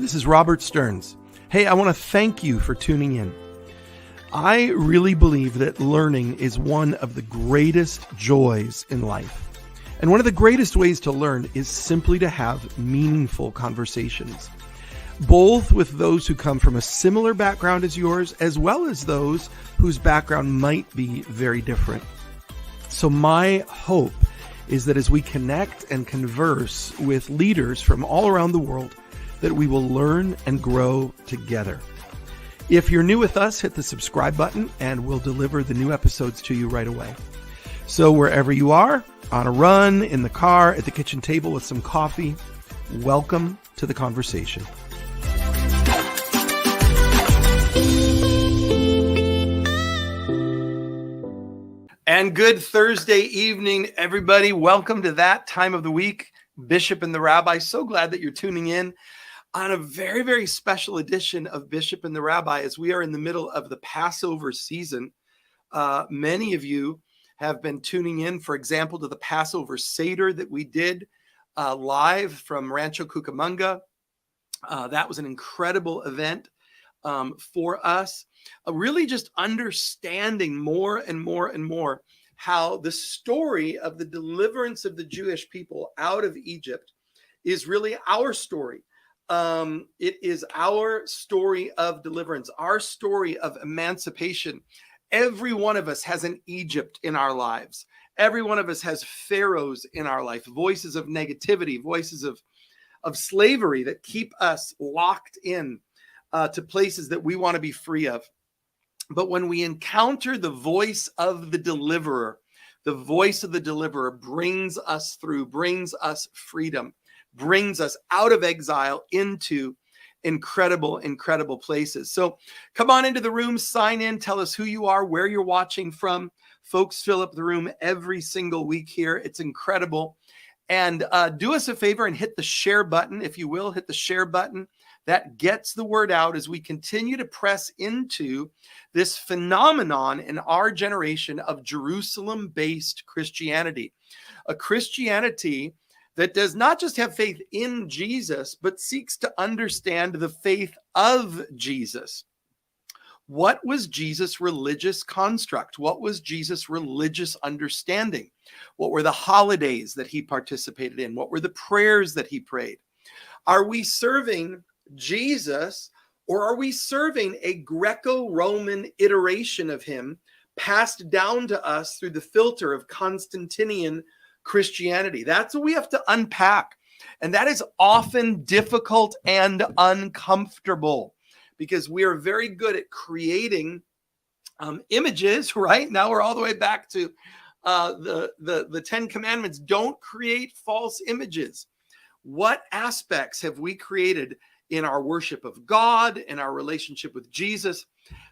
This is Robert Stearns. Hey, I want to thank you for tuning in. I really believe that learning is one of the greatest joys in life. And one of the greatest ways to learn is simply to have meaningful conversations, both with those who come from a similar background as yours, as well as those whose background might be very different. So my hope is that as we connect and converse with leaders from all around the world, that we will learn and grow together. If you're new with us, hit the subscribe button and we'll deliver the new episodes to you right away. So wherever you are, on a run, in the car, at the kitchen table with some coffee, welcome to the conversation. And good Thursday evening, everybody. Welcome to that time of the week, Bishop and the Rabbi. So glad that you're tuning in on a very, very special edition of Bishop and the Rabbi as we are in the middle of the Passover season. Many of you have been tuning in, for example, to the Passover Seder that we did live from Rancho Cucamonga. That was an incredible event for us. Really just understanding more and more and more how the story of the deliverance of the Jewish people out of Egypt is really our story. It is our story of deliverance, our story of emancipation. Every one of us has an Egypt in our lives. Every one of us has pharaohs in our life, voices of negativity, voices of slavery that keep us locked in to places that we want to be free of. But when we encounter the voice of the deliverer, the voice of the deliverer brings us through, brings us freedom, brings us out of exile into incredible, incredible places. So come on into the room, sign in, tell us who you are, where you're watching from. Folks fill up the room every single week here. It's incredible. And do us a favor and hit the share button, if you will, hit the share button. That gets the word out as we continue to press into this phenomenon in our generation of Jerusalem-based Christianity. A Christianity that does not just have faith in Jesus, but seeks to understand the faith of Jesus. What was Jesus' religious construct? What was Jesus' religious understanding? What were the holidays that he participated in? What were the prayers that he prayed? Are we serving Jesus, or are we serving a Greco-Roman iteration of him passed down to us through the filter of Constantinian Christianity? That's what we have to unpack. And that is often difficult and uncomfortable because we are very good at creating images, right? Now we're all the way back to the 10 Commandments. Don't create false images. What aspects have we created in our worship of God, in our relationship with Jesus,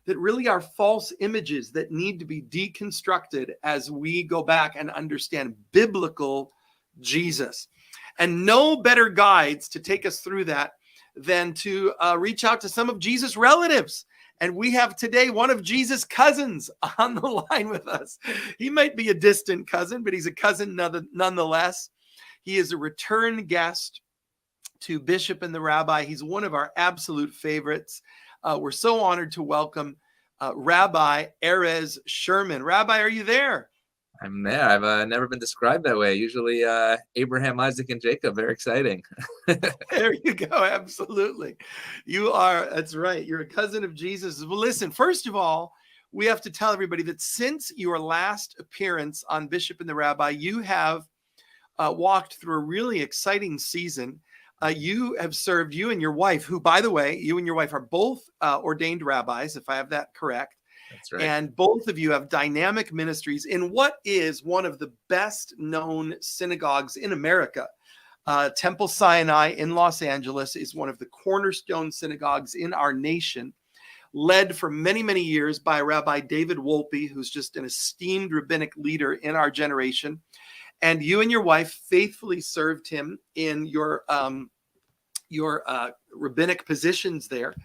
that really are false images that need to be deconstructed as we go back and understand biblical Jesus? And no better guides to take us through that than to reach out to some of Jesus' relatives. And we have today one of Jesus' cousins on the line with us. He might be a distant cousin, but he's a cousin nonetheless. He is a return guest to Bishop and the Rabbi. He's one of our absolute favorites. We're so honored to welcome Rabbi Erez Sherman. Rabbi, are you there? I'm there. I've never been described that way. Usually Abraham, Isaac, and Jacob. Very exciting. There you go. Absolutely. You are. That's right. You're a cousin of Jesus. Well, listen, first of all, we have to tell everybody that since your last appearance on Bishop and the Rabbi, you have walked through a really exciting season. You have served, you and your wife, who, by the way, you and your wife are both ordained rabbis, if I have that correct. That's right. And both of you have dynamic ministries in what is one of the best known synagogues in America. Temple Sinai in Los Angeles is one of the cornerstone synagogues in our nation, led for many, many years by Rabbi David Wolpe, who's just an esteemed rabbinic leader in our generation. And you and your wife faithfully served him in your rabbinic positions there.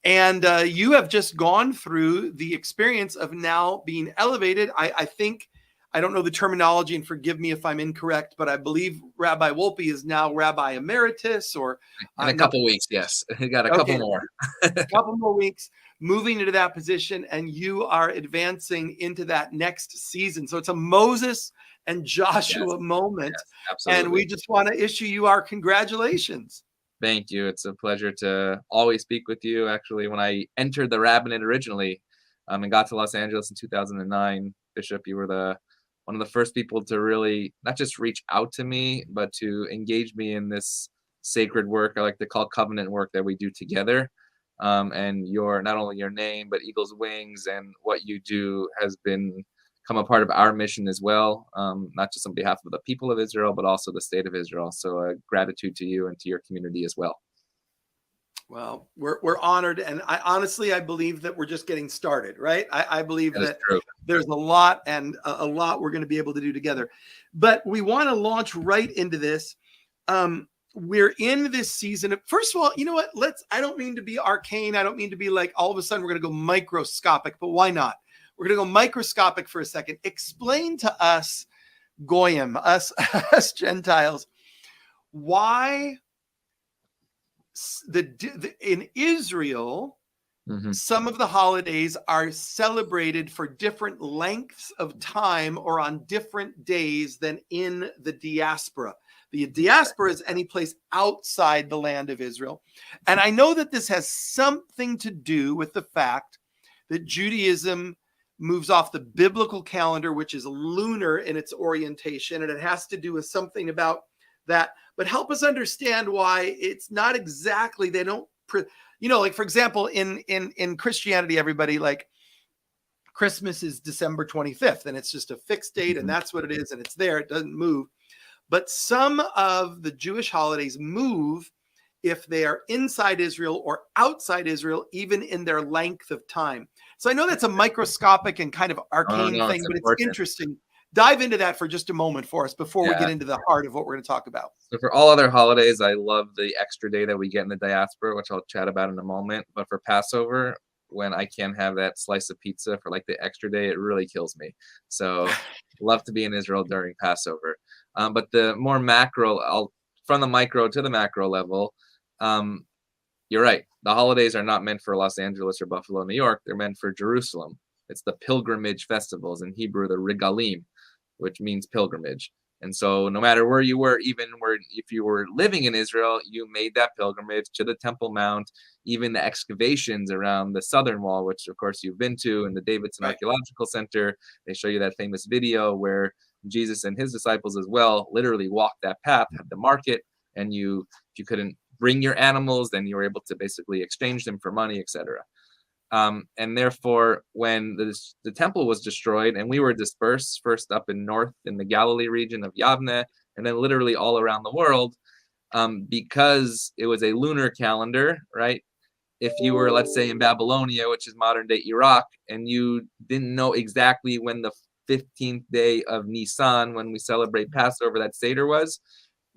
And you have just gone through the experience of now being elevated. I think I don't know the terminology, and forgive me if I'm incorrect, but I believe Rabbi Wolpe is now Rabbi Emeritus, or In a couple weeks, yes. We got a couple okay, more. a couple more weeks, moving into that position, and you are advancing into that next season. So it's a Moses and Joshua moment, Yes, and absolutely. we just want to issue you our congratulations. Thank you. It's a pleasure to always speak with you. Actually, when I entered the rabbinate originally, and got to Los Angeles in 2009, Bishop, you were one of the first people to really not just reach out to me, but to engage me in this sacred work I like to call covenant work that we do together. And not only your name, but Eagle's Wings and what you do has become a part of our mission as well, not just on behalf of the people of Israel, but also the state of Israel. So gratitude to you and to your community as well. Well, we're honored, and I believe that we're just getting started, right? I believe that there's a lot we're going to be able to do together. But we want to launch right into this. We're in this season. First of all, you know what? I don't mean to be arcane. I don't mean to be like all of a sudden we're going to go microscopic, but why not? We're going to go microscopic for a second. Explain to us, Goyim, us Gentiles, why in Israel, some of the holidays are celebrated for different lengths of time or on different days than in the diaspora. The diaspora is any place outside the land of Israel. And I know that this has something to do with the fact that Judaism moves off the biblical calendar, which is lunar in its orientation, and it has to do with something about that. But help us understand why it's not exactly, they don't, like, for example, in Christianity, everybody, like, Christmas is December 25th, and it's just a fixed date, and that's what it is, and it's there, it doesn't move. But some of the Jewish holidays move if they are inside Israel or outside Israel, even in their length of time. So I know that's a microscopic and kind of arcane thing, but it's interesting. Dive into that for just a moment for us before we get into the heart of what we're going to talk about. So for all other holidays, I love the extra day that we get in the diaspora, which I'll chat about in a moment. But for Passover, when I can't have that slice of pizza for like the extra day, it really kills me. So love to be in Israel during Passover. But the more macro, from the micro to the macro level, you're right. The holidays are not meant for Los Angeles or Buffalo, New York. They're meant for Jerusalem. It's the pilgrimage festivals, in Hebrew, the regalim, which means pilgrimage. And so no matter where you were, if you were living in Israel, you made that pilgrimage to the Temple Mount, even the excavations around the Southern Wall, which of course you've been to, in the Davidson Archaeological Center. They show you that famous video where Jesus and his disciples as well literally walked that path at the market. And if you couldn't bring your animals, then you were able to basically exchange them for money, etc. And therefore, when the temple was destroyed and we were dispersed, first up in north in the Galilee region of Yavne, and then literally all around the world, because it was a lunar calendar, right? If you were, let's say, in Babylonia, which is modern day Iraq, and you didn't know exactly when the 15th day of Nisan, when we celebrate Passover, that Seder was,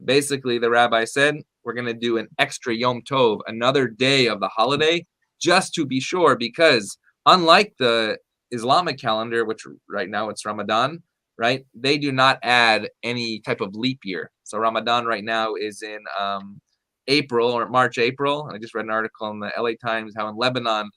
basically the rabbi said, we're going to do an extra Yom Tov, another day of the holiday, just to be sure, because unlike the Islamic calendar, which right now it's Ramadan, right? They do not add any type of leap year. So Ramadan right now is in April or March, April. And I just read an article in the LA Times how in Lebanon,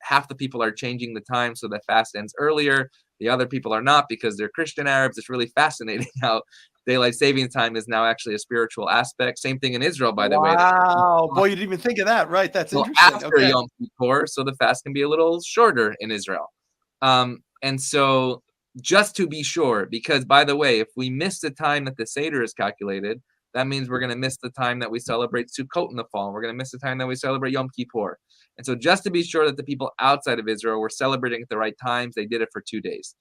half the people are changing the time so that fast ends earlier. The other people are not because they're Christian Arabs. It's really fascinating how daylight saving time is now actually a spiritual aspect. Same thing in Israel, by the way. Wow, boy, you didn't even think of that, right? That's interesting. After Yom Kippur, so the fast can be a little shorter in Israel. And so just to be sure, because by the way, if we miss the time that the Seder is calculated, that means we're going to miss the time that we celebrate Sukkot in the fall. We're going to miss the time that we celebrate Yom Kippur. And so just to be sure that the people outside of Israel were celebrating at the right times, they did it for 2 days.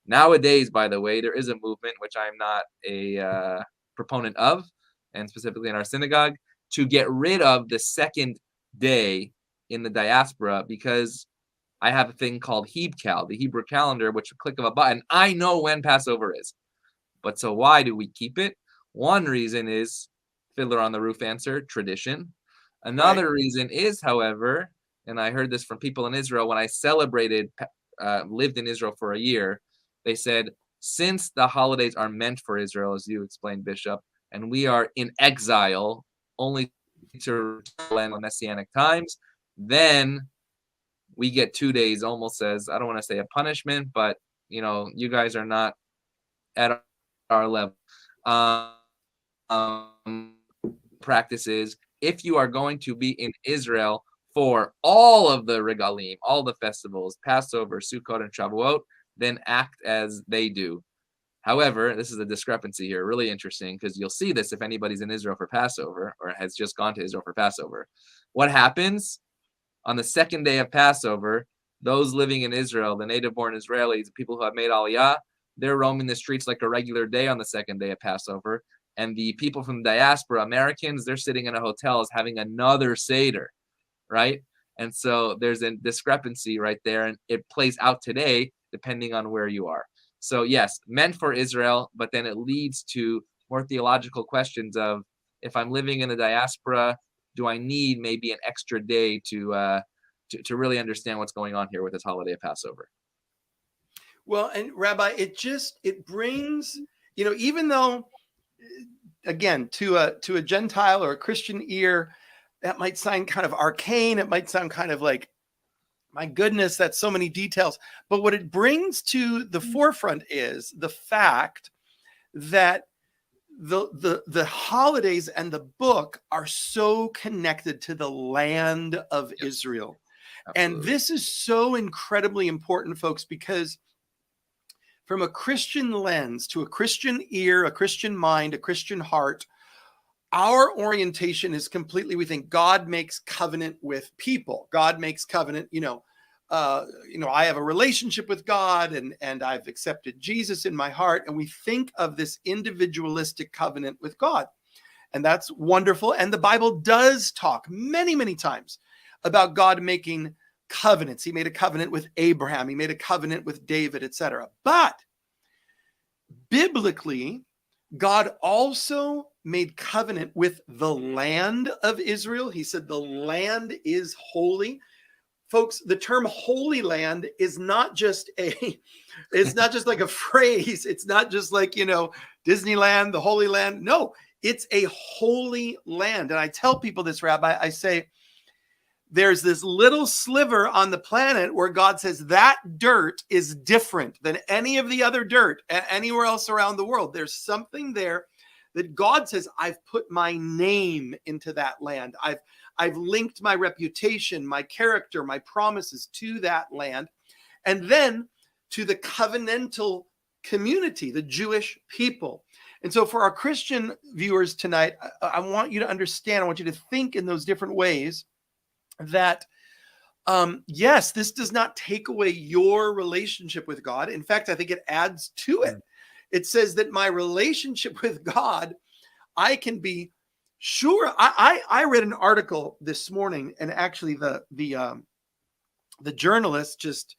Nowadays, by the way, there is a movement, which I'm not a proponent of, and specifically in our synagogue, to get rid of the second day in the diaspora, because I have a thing called Hebcal, the Hebrew calendar, which a click of a button, I know when Passover is. But so why do we keep it? One reason is, Fiddler on the Roof answer, tradition. Another reason is, however, and I heard this from people in Israel when I lived in Israel for a year, they said, since the holidays are meant for Israel, as you explained, Bishop, and we are in exile only to land on Messianic times, then we get 2 days almost as, I don't want to say a punishment, but you guys are not at our level. Practices, if you are going to be in Israel for all of the regalim, all the festivals, Passover, Sukkot, and Shavuot, then act as they do. However, this is a discrepancy here, really interesting, because you'll see this if anybody's in Israel for Passover or has just gone to Israel for Passover. What happens on the second day of Passover? Those living in Israel, the native-born Israelis, the people who have made Aliyah, they're roaming the streets like a regular day on the second day of Passover. And the people from the diaspora, Americans, they're sitting in a hotels having another Seder, right? And so there's a discrepancy right there, and it plays out today depending on where you are. So yes, meant for Israel, but then it leads to more theological questions of, if I'm living in the diaspora, do I need maybe an extra day to really understand what's going on here with this holiday of Passover? Well, and Rabbi, it brings, even though, again, to a Gentile or a Christian ear, that might sound kind of arcane. It might sound kind of like, my goodness, that's so many details. But what it brings to the forefront is the fact that the holidays and the book are so connected to the land of Israel. Absolutely. And this is so incredibly important, folks, because from a Christian lens, to a Christian ear, a Christian mind, a Christian heart, our orientation is completely, we think God makes covenant with people. God makes covenant, I have a relationship with God and I've accepted Jesus in my heart. And we think of this individualistic covenant with God. And that's wonderful. And the Bible does talk many, many times about God making covenants. He made a covenant with Abraham. He made a covenant with David, etc. But biblically, God also made covenant with the land of Israel. He said the land is holy. Folks, the term Holy Land is not just it's not just like a phrase. It's not just like, Disneyland, the Holy Land. No, it's a holy land. And I tell people this, Rabbi, I say, there's this little sliver on the planet where God says that dirt is different than any of the other dirt anywhere else around the world. There's something there that God says, I've put my name into that land. I've linked my reputation, my character, my promises to that land. And then to the covenantal community, the Jewish people. And so for our Christian viewers tonight, I want you to understand, I want you to think in those different ways that, yes, this does not take away your relationship with God. In fact, I think it adds to it. It says that my relationship with God, I can be sure. I read an article this morning, and actually the journalist just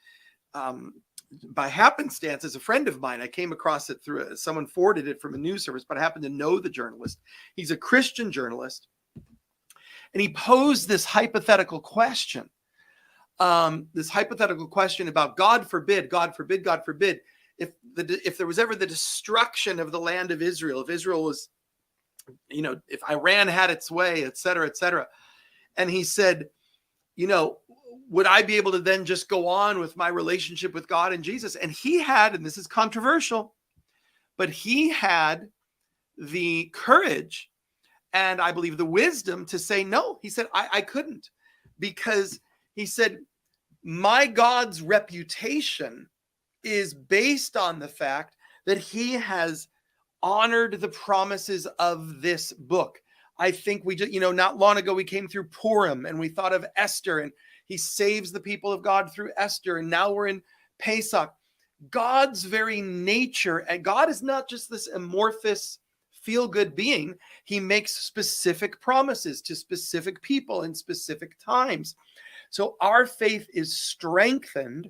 by happenstance is a friend of mine. I came across it through someone forwarded it from a news service, but I happen to know the journalist. He's a Christian journalist, and he posed this hypothetical question. This hypothetical question about God forbid, if there was ever the destruction of the land of Israel, if Israel was, if Iran had its way, et cetera, et cetera. And he said, would I be able to then just go on with my relationship with God and Jesus? And he had, and this is controversial, but he had the courage and I believe the wisdom to say no. He said, I couldn't, because he said, my God's reputation is based on the fact that he has honored the promises of this book. I think we just, not long ago, we came through Purim and we thought of Esther, and he saves the people of God through Esther. And now we're in Pesach. God's very nature, and God is not just this amorphous feel-good being. He makes specific promises to specific people in specific times. So our faith is strengthened,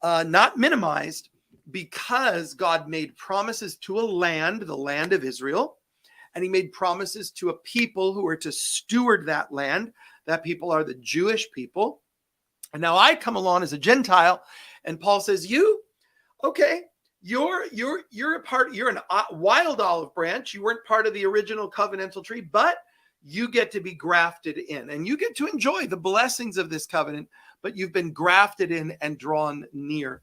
not minimized, because God made promises to a land, the land of Israel, and he made promises to a people who are to steward that land. That people are the Jewish people. And now I come along as a Gentile, and Paul says, okay, you're a part. You're an wild olive branch. You weren't part of the original covenantal tree, but you get to be grafted in, and you get to enjoy the blessings of this covenant. But you've been grafted in and drawn near.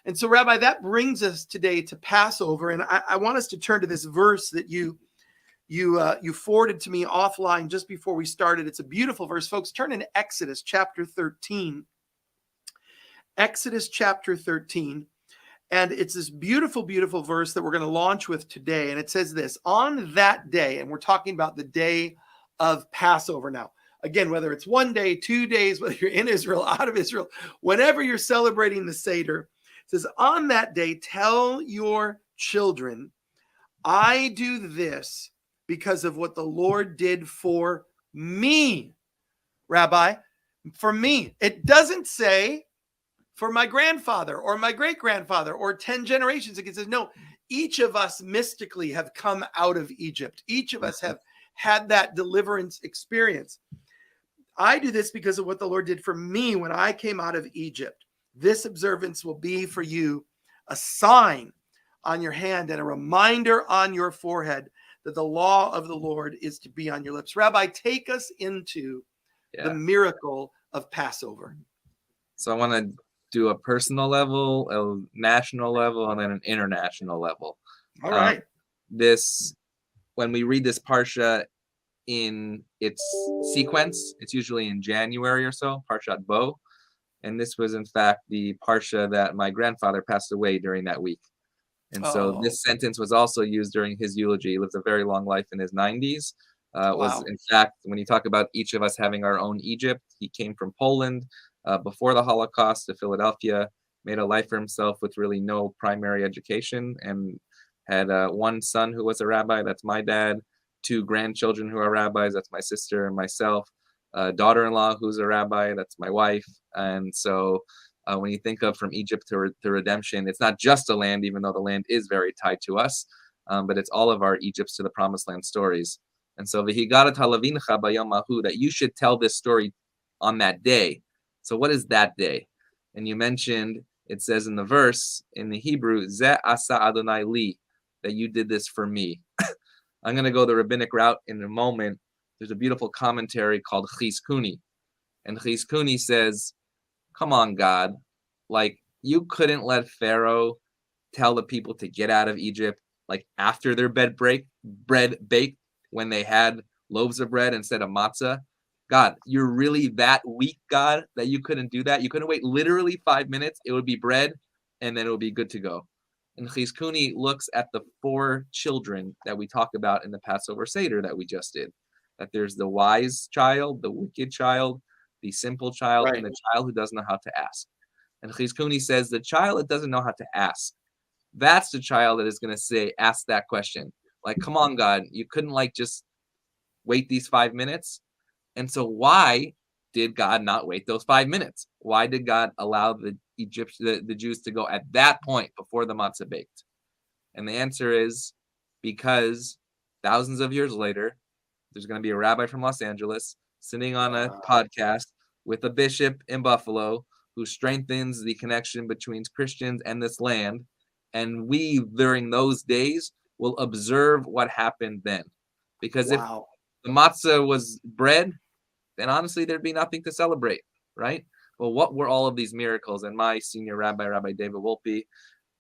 And so, Rabbi, that brings us today to Passover, and I want us to turn to this verse that you forwarded to me offline just before we started. It's a beautiful verse, folks. Turn in Exodus chapter 13. Exodus chapter 13. And it's this beautiful, beautiful verse that we're going to launch with today. And it says this: on that day, and we're talking about the day of Passover now. Again, whether it's 1 day, 2 days, whether you're in Israel, out of Israel, whenever you're celebrating the Seder, it says, on that day, tell your children, I do this because of what the Lord did for me. Rabbi, for me. It doesn't say for my grandfather or my great-grandfather or 10 generations. It says, no, each of us mystically have come out of Egypt. Each of us have had that deliverance experience. I do this because of what the Lord did for me when I came out of Egypt. This observance will be for you a sign on your hand and a reminder on your forehead that the law of the Lord is to be on your lips. Rabbi, take us into the miracle of Passover. So I want to do a personal level, a national level, and then an international level. All right. When we read this parsha in its sequence, it's usually in January or so, Parshat Bo. And this was, in fact, the parsha that my grandfather passed away during that week. And so this sentence was also used during his eulogy. He lived a very long life in his 90s. Was, in fact, when you talk about each of us having our own Egypt, he came from Poland before the Holocaust to Philadelphia, made a life for himself with really no primary education, and had one son who was a rabbi, that's my dad, 2 grandchildren who are rabbis, that's my sister and myself, a daughter-in-law who's a rabbi, that's my wife. And so when you think of from Egypt to redemption, it's not just a land, even though the land is very tied to us, but it's all of our Egypts to the promised land stories. And so v'higarat halavincha bayom ahu, that you should tell this story on that day. So what is that day? And you mentioned, it says in the verse, in the Hebrew, Ze asa Adonai li, that you did this for me. I'm going to go the rabbinic route in a moment. There's a beautiful commentary called Chizkuni. And Chizkuni says, come on, God. Like, you couldn't let Pharaoh tell the people to get out of Egypt, like after their bread baked, when they had loaves of bread instead of matzah. God, you're really that weak, God, that you couldn't do that? You couldn't wait literally 5 minutes. It would be bread, and then it would be good to go. And Chizkuni looks at the 4 children that we talk about in the Passover Seder that we just did. That there's the wise child, the wicked child, the simple child, and the child who doesn't know how to ask. And Chizkuni says the child that doesn't know how to ask, that's the child that is going to ask that question. Like, come on, God, you couldn't just wait these 5 minutes? And so why did God not wait those 5 minutes? Why did God allow the Jews to go at that point before the matzah baked? And the answer is because thousands of years later, there's going to be a rabbi from Los Angeles sitting on a podcast with a bishop in Buffalo who strengthens the connection between Christians and this land. And we, during those days, will observe what happened then. Because if the matzah was bread, then honestly, there'd be nothing to celebrate, right? Well, what were all of these miracles? And my senior rabbi, Rabbi David Wolpe,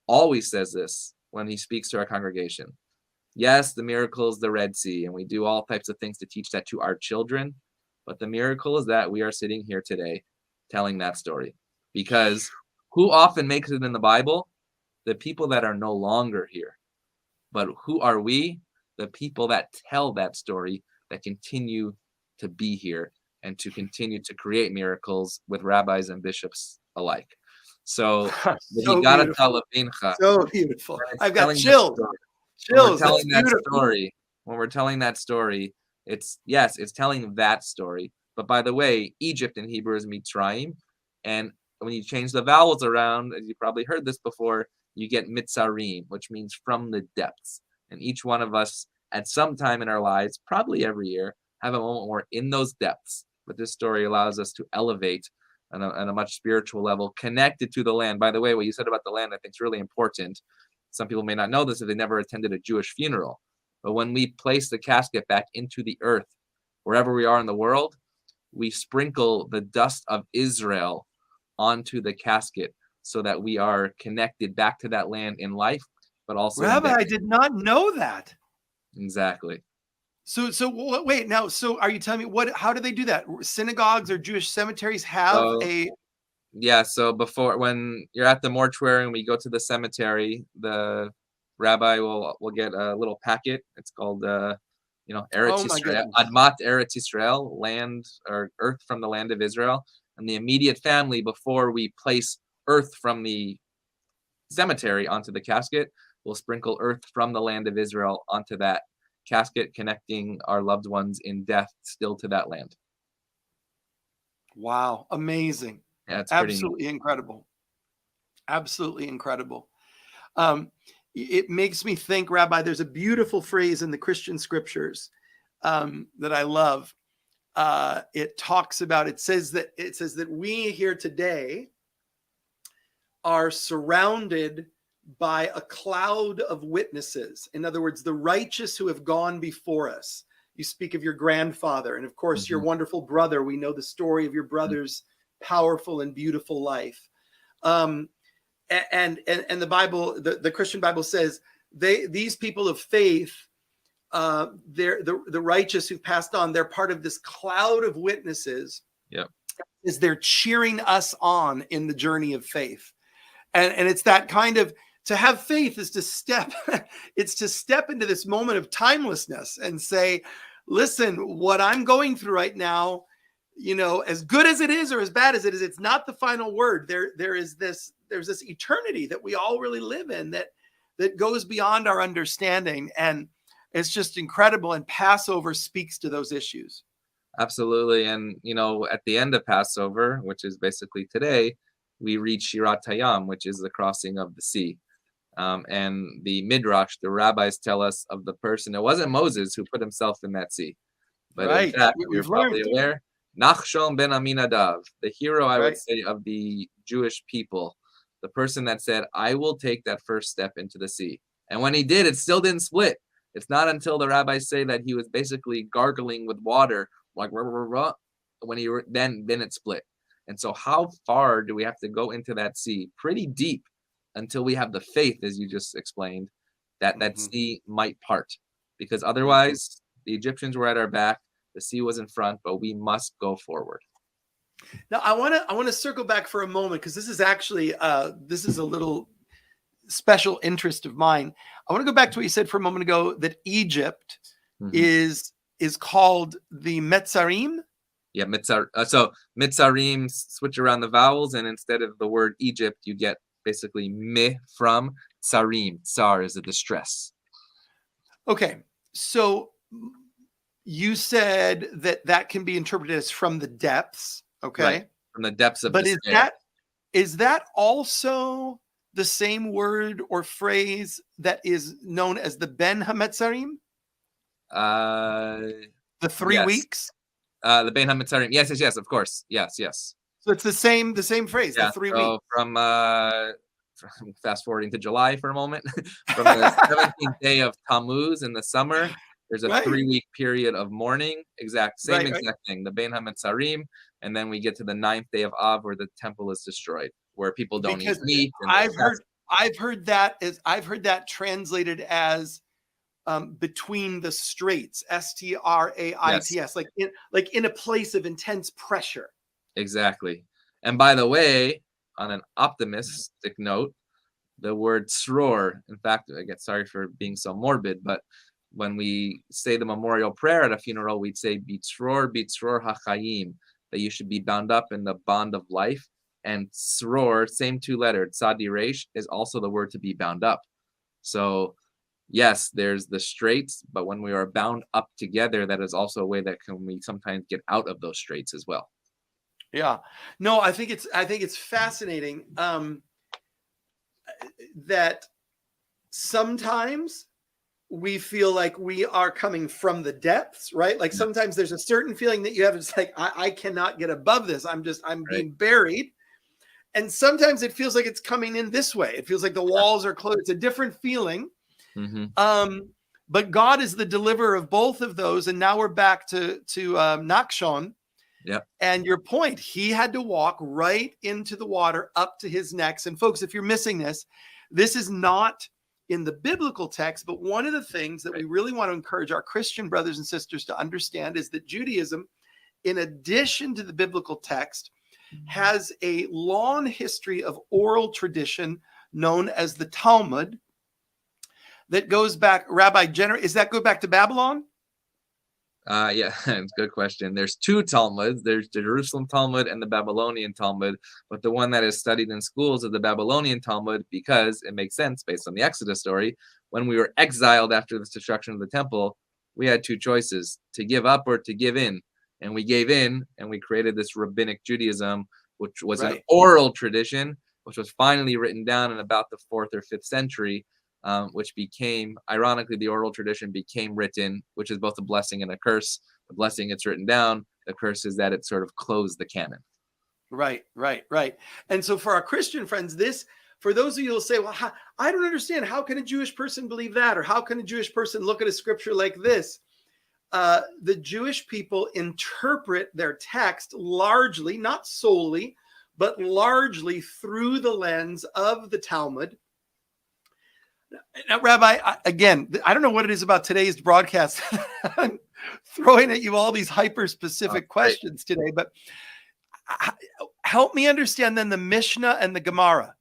always says this when he speaks to our congregation. Yes, the miracle is the Red Sea, and we do all types of things to teach that to our children. But the miracle is that we are sitting here today telling that story. Because who often makes it in the Bible? The people that are no longer here. But who are we? The people that tell that story, that continue to be here and to continue to create miracles with rabbis and bishops alike. So so beautiful. I've got chills. When we're telling that story, it's telling that story. But by the way, Egypt in Hebrew is Mitzrayim. And when you change the vowels around, as you probably heard this before, you get Mitzarim, which means from the depths. And each one of us at some time in our lives, probably every year, have a moment where in those depths. But this story allows us to elevate on a much spiritual level, connected to the land. By the way, what you said about the land, I think is really important. Some people may not know this if they never attended a Jewish funeral. But when we place the casket back into the earth, wherever we are in the world, we sprinkle the dust of Israel onto the casket so that we are connected back to that land in life, but also in Rabbi, death. I did not know that. Exactly. So wait, now, so are you telling me how do they do that? Synagogues or Jewish cemeteries have Yeah, so before, when you're at the mortuary and we go to the cemetery, the rabbi will get a little packet. It's called Eretz oh my Yisrael, goodness. Admat Eretz Yisrael, land or earth from the land of Israel. And the immediate family, before we place earth from the cemetery onto the casket, will sprinkle earth from the land of Israel onto that casket, connecting our loved ones in death still to that land. Wow, amazing. Yeah, it's Absolutely incredible. Absolutely incredible. It makes me think, Rabbi, there's a beautiful phrase in the Christian scriptures that I love. It says that we here today are surrounded by a cloud of witnesses. In other words, the righteous who have gone before us. You speak of your grandfather, and of course, your wonderful brother. We know the story of your brother's powerful and beautiful life. And the Bible, the Christian Bible says these people of faith, they're the righteous who've passed on. They're part of this cloud of witnesses. Yep. Is they're cheering us on in the journey of faith, and it's that kind of, to have faith is to step. It's to step into this moment of timelessness and say, listen, what I'm going through right now, as good as it is or as bad as it is, it's not the final word. There's this eternity that we all really live in that goes beyond our understanding. And it's just incredible. And Passover speaks to those issues. Absolutely. And, at the end of Passover, which is basically today, we read Shirat Hayam, which is the crossing of the sea. And the Midrash, the rabbis tell us of the person. It wasn't Moses who put himself in that sea. But right. in fact, you're probably aware, Nachshon ben Aminadav, the hero, I would say, of the Jewish people, the person that said, I will take that first step into the sea. And when he did, it still didn't split. It's not until the rabbis say that he was basically gargling with water, like when then it split. And so how far do we have to go into that sea? Pretty deep, until we have the faith, as you just explained, that sea might part. Because otherwise, the Egyptians were at our back, the sea was in front, but we must go forward. Now, I want to circle back for a moment, because this is actually this is a little special interest of mine. I want to go back to what you said for a moment ago, that Egypt is called the Metzarim. Yeah, so Mitzarim, switch around the vowels, and instead of the word Egypt, you get basically me from Tsarim. Tsar is a distress. Okay, so you said that can be interpreted as from the depths. Okay, right. From the depths of despair. But is that also the same word or phrase that is known as the Ben HaMetzarim? The 3 weeks. The Ben HaMetzarim. Yes, of course. Yes. So it's the same phrase. Yeah, the 3 weeks. From fast forwarding to July for a moment, from the 17th day of Tammuz in the summer, there's a 3-week period of mourning. Same exact thing. The Ben HaMetzarim, and then we get to the 9th day of Av, where the temple is destroyed, where people don't eat meat. I've heard that translated as between the straits, Straits, yes. like in a place of intense pressure. Exactly. And by the way, on an optimistic note, the word sror, in fact, I get sorry for being so morbid, but when we say the memorial prayer at a funeral, we'd say bitzror hachayim, that you should be bound up in the bond of life. And sror, same 2-letter, tzadi resh, is also the word to be bound up. So yes, there's the straits, but when we are bound up together, that is also a way that we sometimes get out of those straits as well. Yeah, no, I think it's fascinating that sometimes we feel like we are coming from the depths, right? Like sometimes there's a certain feeling that you have. It's like, I cannot get above this. I'm being buried. And sometimes it feels like it's coming in this way. It feels like the walls are closed. It's a different feeling. But God is the deliverer of both of those. And now we're back to Nachshon. Yep. And your point, he had to walk right into the water up to his necks. And folks, if you're missing this, this is not in the biblical text, but one of the things that we really want to encourage our Christian brothers and sisters to understand is that Judaism, in addition to the biblical text, has a long history of oral tradition known as the Talmud that goes back, Rabbi Jenner, is that go back to Babylon? Yeah, it's a good question. There's two Talmuds. There's the Jerusalem Talmud and the Babylonian Talmud. But the one that is studied in schools is the Babylonian Talmud because it makes sense based on the Exodus story. When we were exiled after the destruction of the temple, we had two choices, to give up or to give in. And we gave in, and we created this rabbinic Judaism, which was an oral tradition, which was finally written down in about the 4th or 5th century. Which became, ironically, the oral tradition became written, which is both a blessing and a curse. The blessing, it's written down. The curse is that it sort of closed the canon. Right. And so for our Christian friends, for those of you who will say, well, I don't understand. How can a Jewish person believe that? Or how can a Jewish person look at a scripture like this? The Jewish people interpret their text largely, not solely, but largely through the lens of the Talmud. Now, Rabbi, again, I don't know what it is about today's broadcast. I'm throwing at you all these hyper-specific questions today, but help me understand then the Mishnah and the Gemara.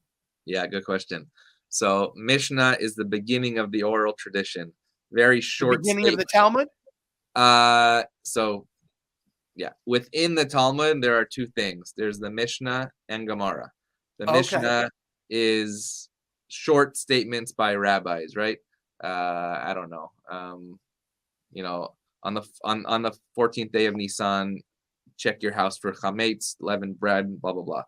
Yeah, good question. So Mishnah is the beginning of the oral tradition. Very short. The beginning of the Talmud? So yeah, within the Talmud, there are two things. There's the Mishnah and Gemara. The Mishnah is short statements by rabbis, right? I don't know. On the 14th day of Nisan, check your house for chametz, leavened bread, blah blah blah.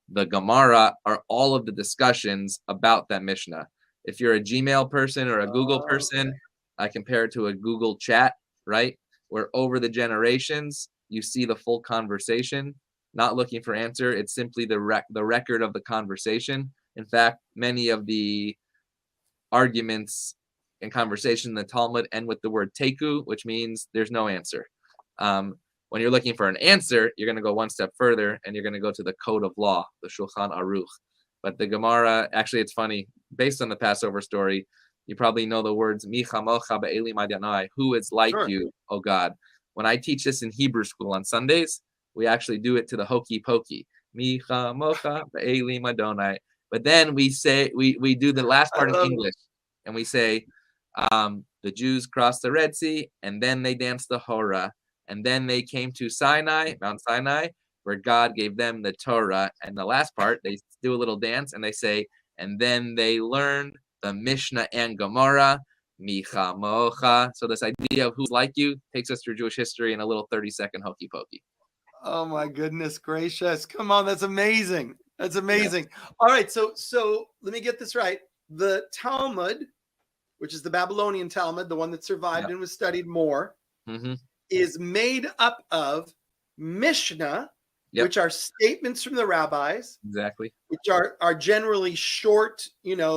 The Gemara are all of the discussions about that Mishnah. If you're a Gmail person or a Google person, I compare it to a Google chat, right? Where over the generations, you see the full conversation, not looking for answer. It's simply the record of the conversation. In fact, many of the arguments and conversation in the Talmud end with the word teku, which means there's no answer. When you're looking for an answer, you're going to go one step further, and you're going to go to the code of law, the Shulchan Aruch. But the Gemara, actually, it's funny. Based on the Passover story, you probably know the words, Mi chamocha be'eli madyanai, who is like you, oh God. When I teach this in Hebrew school on Sundays, we actually do it to the hokey pokey. Mi chamocha be'eli madonai. But then we say, we do the last part in English, and we say, the Jews crossed the Red Sea, and then they danced the Hora, and then they came to Sinai, Mount Sinai, where God gave them the Torah. And the last part, they do a little dance, and they say, and then they learned the Mishnah and Gemara, Micha Mocha. So this idea of who's like you takes us through Jewish history in a little 30-second hokey pokey. Oh my goodness gracious. Come on, that's amazing. That's amazing. Yeah. All right, so let me get this right. The Talmud, which is the Babylonian Talmud, the one that survived and was studied more, is made up of Mishnah, which are statements from the rabbis. Exactly. Which are generally short,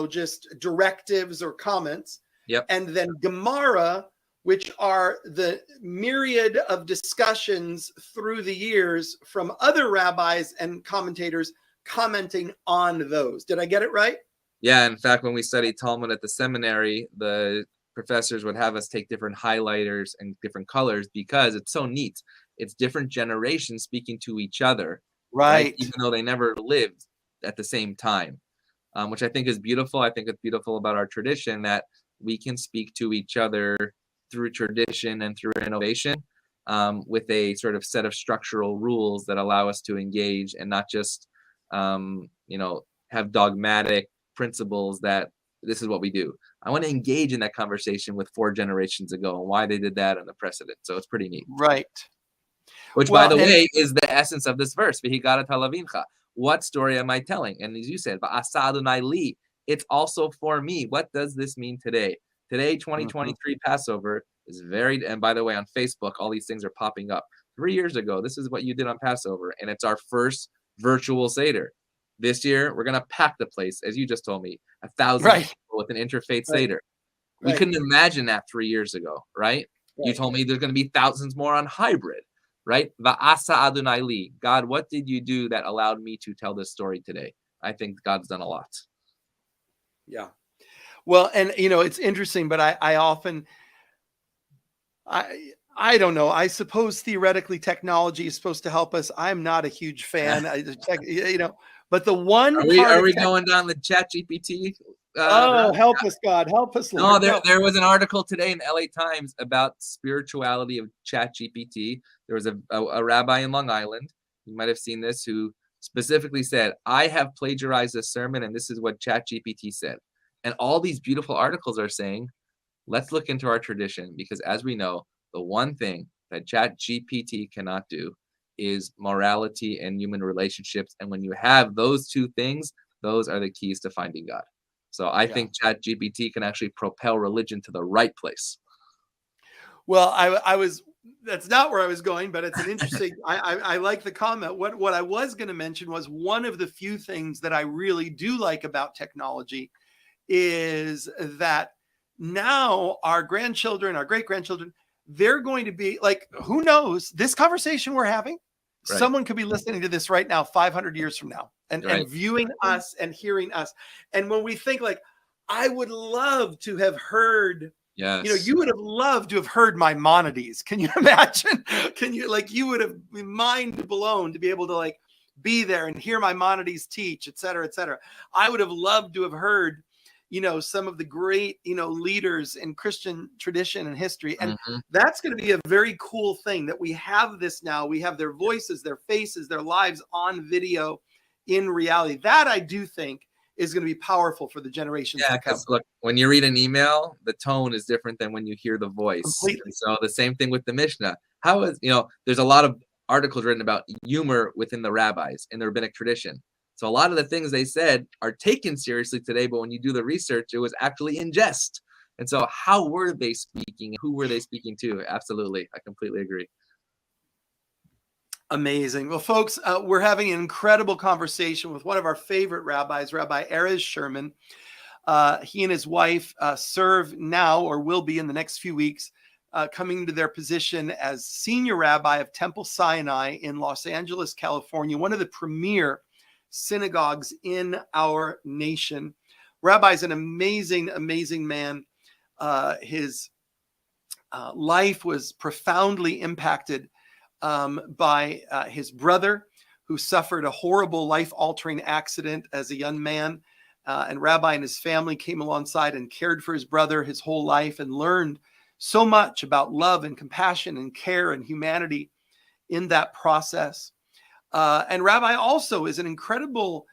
just directives or comments. Yep. And then Gemara, which are the myriad of discussions through the years from other rabbis and commentators commenting on those. Did I get it right? Yeah. In fact, when we studied Talmud at the seminary, the professors would have us take different highlighters and different colors because it's so neat. It's different generations speaking to each other, right? Even though they never lived at the same time, which I think is beautiful. I think it's beautiful about our tradition that we can speak to each other through tradition and through innovation, with a sort of set of structural rules that allow us to engage and not just, have dogmatic principles that this is what we do. I want to engage in that conversation with 4 generations ago and why they did that and the precedent. So it's pretty neat. Right. Which, by the way, is the essence of this verse. What story am I telling? And as you said, it's also for me. What does this mean today? Today, 2023 Passover is and by the way, on Facebook, all these things are popping up. 3 years ago, this is what you did on Passover, and it's our first virtual Seder. This year, we're going to pack the place, as you just told me, 1,000 Right. people with an interfaith Right. Seder. We Right. couldn't imagine that 3 years ago, right? You told me there's going to be thousands more on hybrid, right? Va'asa Adonai li. God, what did you do that allowed me to tell this story today? I think God's done a lot. Yeah. Well, and it's interesting, but I often, I don't know. I suppose theoretically technology is supposed to help us. I'm not a huge fan. But the one Are we going down the ChatGPT? Help us, God, help us, Lord. No, there was an article today in the LA Times about spirituality of ChatGPT. There was a rabbi in Long Island, you might have seen this, who specifically said, I have plagiarized this sermon, and this is what ChatGPT said. And all these beautiful articles are saying, let's look into our tradition, because as we know, the one thing that ChatGPT cannot do is morality and human relationships. And when you have those two things, those are the keys to finding God. So I think ChatGPT can actually propel religion to the right place. Well, that's not where I was going, but it's an interesting, I like the comment. What I was going to mention was one of the few things that I really do like about technology is that now our grandchildren, our great-grandchildren, they're going to be like, who knows, this conversation we're having, right, someone could be listening to this right now 500 years from now and viewing us and hearing us. And when we think like, I would love to have heard, you would have loved to have heard Maimonides. Can you imagine? You would have been mind blown to be able to be there and hear Maimonides teach, et cetera, et cetera. I would have loved to have heard some of the great, leaders in Christian tradition and history. And that's going to be a very cool thing that we have this now. We have their voices, their faces, their lives on video in reality. That I do think is going to be powerful for the generations to come. Because look, when you read an email, the tone is different than when you hear the voice. Completely. So the same thing with the Mishnah. There's a lot of articles written about humor within the rabbis in the rabbinic tradition. So a lot of the things they said are taken seriously today, but when you do the research, it was actually in jest. And so how were they speaking? Who were they speaking to? Absolutely. I completely agree. Amazing. Well, folks, we're having an incredible conversation with one of our favorite rabbis, Rabbi Erez Sherman. He and his wife serve now, or will be in the next few weeks, coming to their position as senior rabbi of Temple Sinai in Los Angeles, California, one of the premier synagogues in our nation. Rabbi is an amazing, amazing man. His life was profoundly impacted by his brother, who suffered a horrible life-altering accident as a young man. And Rabbi and his family came alongside and cared for his brother his whole life and learned so much about love and compassion and care and humanity in that process. And Rabbi also is an incredible,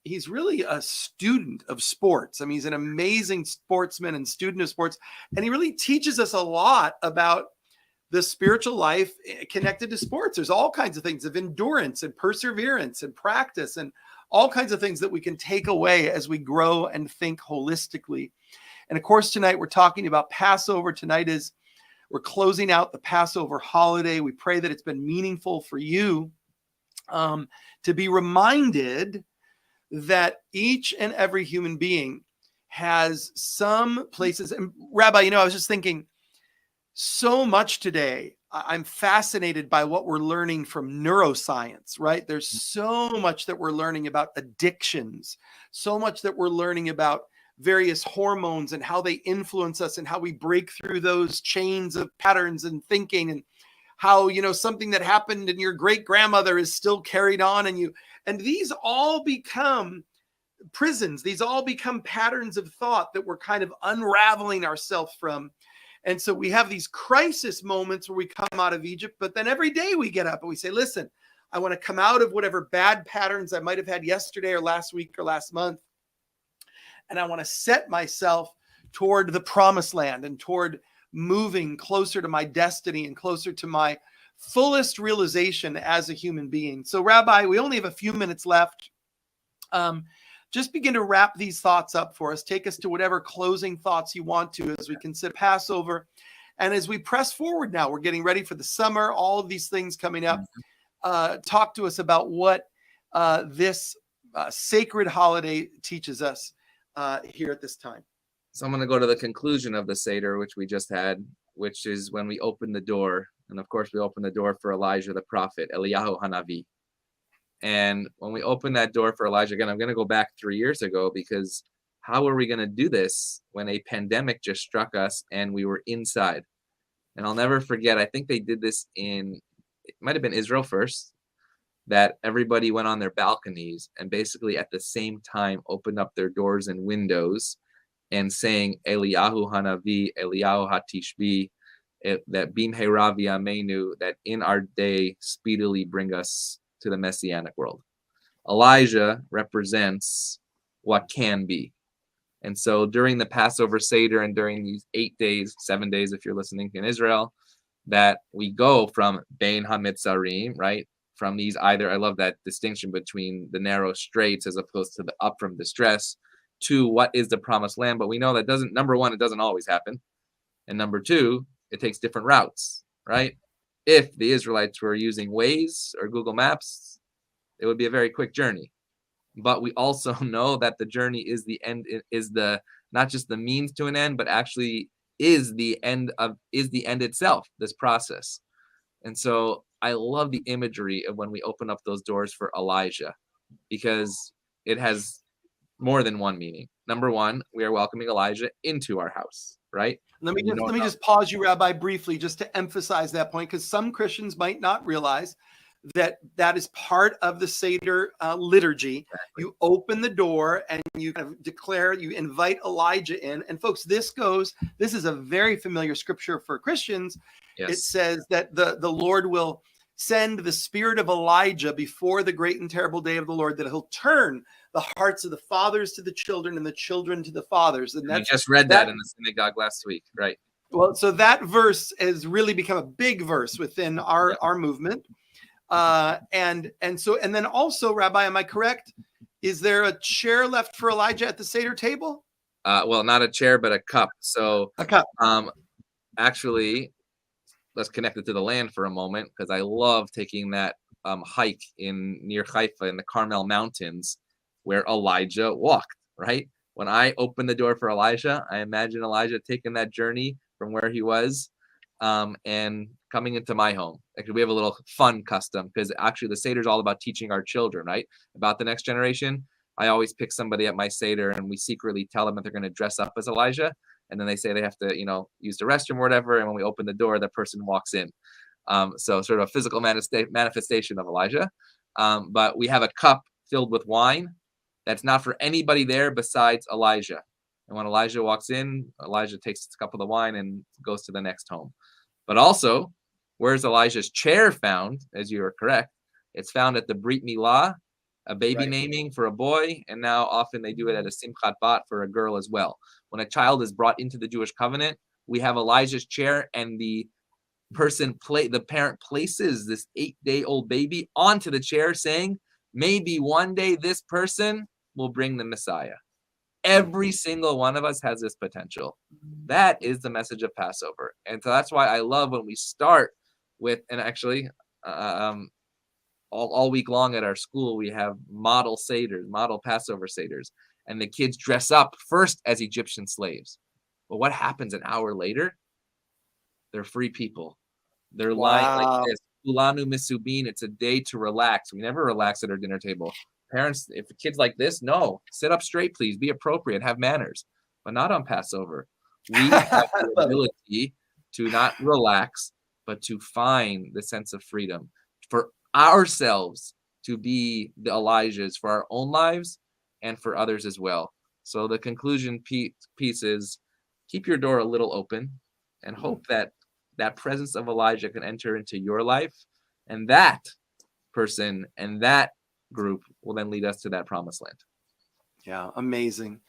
he's really a student of sports. I mean, he's an amazing sportsman and student of sports. And he really teaches us a lot about the spiritual life connected to sports. There's all kinds of things of endurance and perseverance and practice and all kinds of things that we can take away as we grow and think holistically. And of course, tonight we're talking about Passover. We're closing out the Passover holiday. We pray that it's been meaningful for you. To be reminded that each and every human being has some places. And Rabbi, I was just thinking so much today. I'm fascinated by what we're learning from neuroscience, right? There's so much that we're learning about addictions, so much that we're learning about various hormones and how they influence us and how we break through those chains of patterns and thinking, and how, something that happened in your great grandmother is still carried on in you. And these all become prisons. These all become patterns of thought that we're kind of unraveling ourselves from. And so we have these crisis moments where we come out of Egypt, but then every day we get up and we say, listen, I want to come out of whatever bad patterns I might have had yesterday or last week or last month. And I want to set myself toward the promised land and toward moving closer to my destiny and closer to my fullest realization as a human being. So, Rabbi, we only have a few minutes left. Just begin to wrap these thoughts up for us. Take us to whatever closing thoughts you want to as we consider Passover. And as we press forward now, we're getting ready for the summer, all of these things coming up. Talk to us about what this sacred holiday teaches us here at this time. So I'm going to go to the conclusion of the Seder, which we just had, which is when we open the door. And of course, we open the door for Elijah the prophet, Eliyahu Hanavi. And when we open that door for Elijah, again, I'm going to go back 3 years ago, because how are we going to do this when a pandemic just struck us and we were inside? And I'll never forget, I think they did this it might have been Israel first, that everybody went on their balconies and basically at the same time opened up their doors and windows and saying Eliyahu Hanavi, Eliyahu Hatishbi, that Bimhera v'yameinu, that in our day speedily bring us to the Messianic world. Elijah represents what can be. And so during the Passover Seder and during these 8 days, 7 days, if you're listening in Israel, that we go from Bein HaMitzarim, right? From these either, I love that distinction between the narrow straits as opposed to the up from distress, to what is the promised land. But we know that number one, it doesn't always happen. And number two, it takes different routes, right? If the Israelites were using Waze or Google Maps, it would be a very quick journey. But we also know that the journey is the end, is the not just the means to an end, but actually is the end itself, this process. And so I love the imagery of when we open up those doors for Elijah, because it has more than one meaning. Number one, we are welcoming Elijah into our house, right? Let me just pause you, Rabbi, briefly, just to emphasize that point, because some Christians might not realize that is part of the Seder liturgy. Exactly. You open the door and you kind of declare, you invite Elijah in. And folks, this is a very familiar scripture for Christians. Yes. It says that the Lord will send the spirit of Elijah before the great and terrible day of the Lord, that he'll turn the hearts of the fathers to the children and the children to the fathers. And we just read that in the synagogue last week, right? Well, so that verse has really become a big verse within our movement. And then also, Rabbi, am I correct? Is there a chair left for Elijah at the Seder table? Well, not a chair, but a cup. So a cup. Actually, let's connect it to the land for a moment, because I love taking that hike near Haifa in the Carmel Mountains, where Elijah walked, right? When I open the door for Elijah, I imagine Elijah taking that journey from where he was and coming into my home. Actually, we have a little fun custom, because actually the Seder is all about teaching our children, right? About the next generation. I always pick somebody at my Seder and we secretly tell them that they're going to dress up as Elijah. And then they say they have to, use the restroom or whatever. And when we open the door, the person walks in. So sort of a physical manifestation of Elijah. But we have a cup filled with wine that's not for anybody there besides Elijah. And when Elijah walks in, Elijah takes a cup of the wine and goes to the next home. But also, where's Elijah's chair found? As you are correct, it's found at the Brit Milah, a baby naming for a boy, and now often they do it at a Simchat Bat for a girl as well. When a child is brought into the Jewish covenant, we have Elijah's chair, and the parent places this 8-day-old baby onto the chair, saying, maybe one day this person will bring the Messiah. Every single one of us has this potential. That is the message of Passover. And so that's why I love when we start with, and actually all week long at our school, we have model Passover Seders. And the kids dress up first as Egyptian slaves. But what happens an hour later? They're free people. They're lying like this. Kulanu misubin. It's a day to relax. We never relax at our dinner table. Parents, if a kid's like this, no, sit up straight, please. Be appropriate, have manners, but not on Passover. We have the ability to not relax, but to find the sense of freedom for ourselves, to be the Elijahs for our own lives and for others as well. So the conclusion piece is keep your door a little open and hope that that presence of Elijah can enter into your life, and that person and that group will then lead us to that promised land. Yeah, amazing.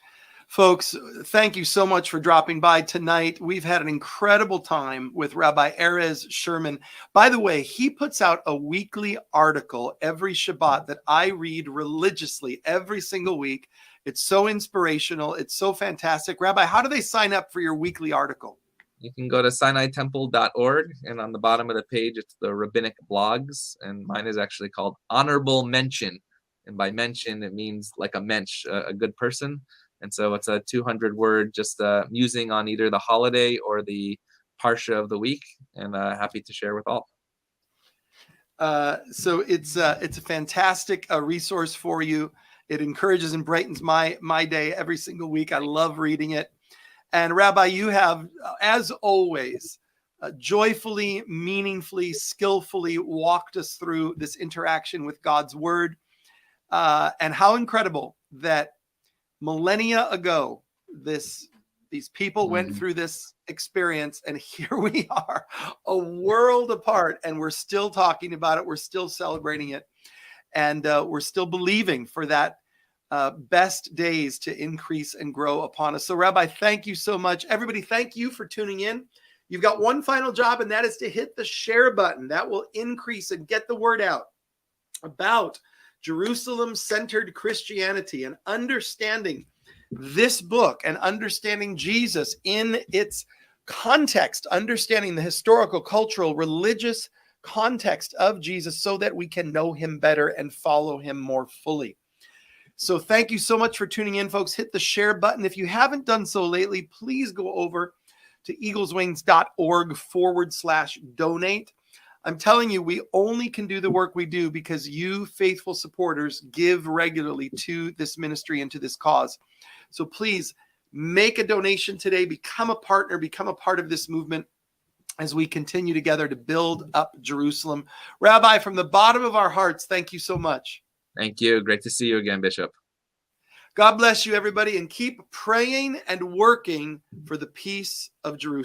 Folks, thank you so much for dropping by tonight. We've had an incredible time with Rabbi Erez Sherman. By the way, he puts out a weekly article every Shabbat that I read religiously every single week. It's so inspirational. It's so fantastic. Rabbi, how do they sign up for your weekly article? You can go to sinaitemple.org, and on the bottom of the page, it's the rabbinic blogs, and mine is actually called Honorable Mention. And by mention, it means like a mensch, a good person. And so it's a 200 word, just musing on either the holiday or the parsha of the week, and happy to share with all. So it's a fantastic resource for you. It encourages and brightens my day every single week. I love reading it. And Rabbi, you have, as always, joyfully, meaningfully, skillfully walked us through this interaction with God's word. And how incredible that millennia ago, these people went through this experience, and here we are, a world apart, and we're still talking about it. We're still celebrating it, and we're still believing for that best days to increase and grow upon us. So, Rabbi, thank you so much. Everybody, thank you for tuning in. You've got one final job, and that is to hit the share button. That will increase and get the word out about Jerusalem-centered Christianity and understanding this book and understanding Jesus in its context, understanding the historical, cultural, religious context of Jesus so that we can know him better and follow him more fully. So thank you so much for tuning in, folks. Hit the share button. If you haven't done so lately, please go over to eagleswings.org/donate. I'm telling you, we only can do the work we do because you faithful supporters give regularly to this ministry and to this cause. So please make a donation today, become a partner, become a part of this movement as we continue together to build up Jerusalem. Rabbi, from the bottom of our hearts, thank you so much. Thank you. Great to see you again, Bishop. God bless you, everybody, and keep praying and working for the peace of Jerusalem.